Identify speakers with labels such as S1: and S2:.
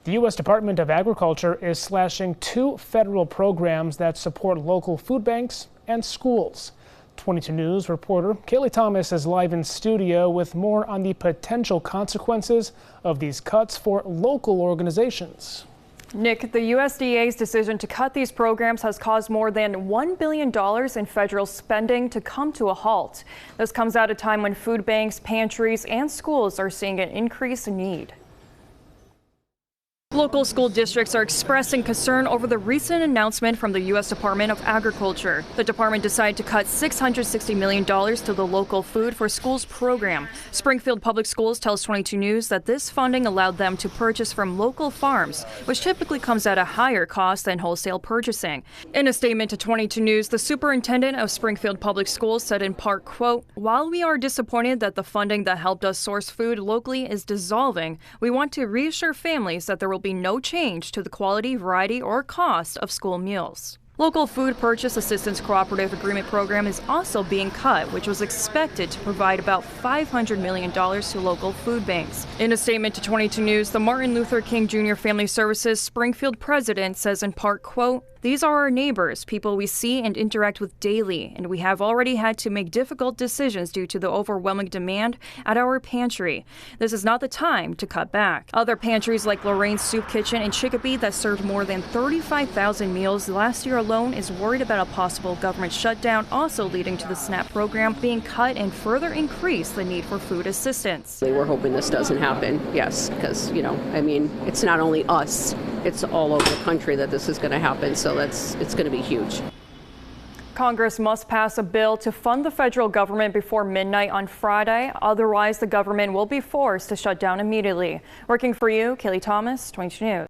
S1: The U.S. Department of Agriculture is slashing 2 federal programs that support local food banks and schools. 22 News reporter Kaylee Thomas is live in studio with more on the potential consequences of these cuts for local organizations.
S2: Nick, the USDA's decision to cut these programs has caused more than $1 billion in federal spending to come to a halt. This comes at a time when food banks, pantries, and schools are seeing an increase in need. Local school districts are expressing concern over the recent announcement from the U.S. Department of Agriculture. The department decided to cut $660 million to the local Food for Schools program. Springfield Public Schools tells 22 News that this funding allowed them to purchase from local farms, which typically comes at a higher cost than wholesale purchasing. In a statement to 22 News, the superintendent of Springfield Public Schools said in part, quote, "While we are disappointed that the funding that helped us source food locally is dissolving, we want to reassure families that there will be no change to the quality, variety, or cost of school meals." Local Food Purchase Assistance Cooperative Agreement Program is also being cut, which was expected to provide about $500 million to local food banks. In a statement to 22 News, the Martin Luther King Jr. Family Services Springfield president says in part, quote, "These are our neighbors, people we see and interact with daily, and we have already had to make difficult decisions due to the overwhelming demand at our pantry. This is not the time to cut back." Other pantries like Lorraine's Soup Kitchen in Chicopee that served more than 35,000 meals last year alone is worried about a possible government shutdown, also leading to the SNAP program being cut and further increase the need for food assistance.
S3: We're hoping this doesn't happen, yes, because, it's not only us, it's all over the country that this is going to happen, so it's going to be huge.
S2: Congress must pass a bill to fund the federal government before midnight on Friday. Otherwise, the government will be forced to shut down immediately. Working for you, Kaylee Thomas, 22 News.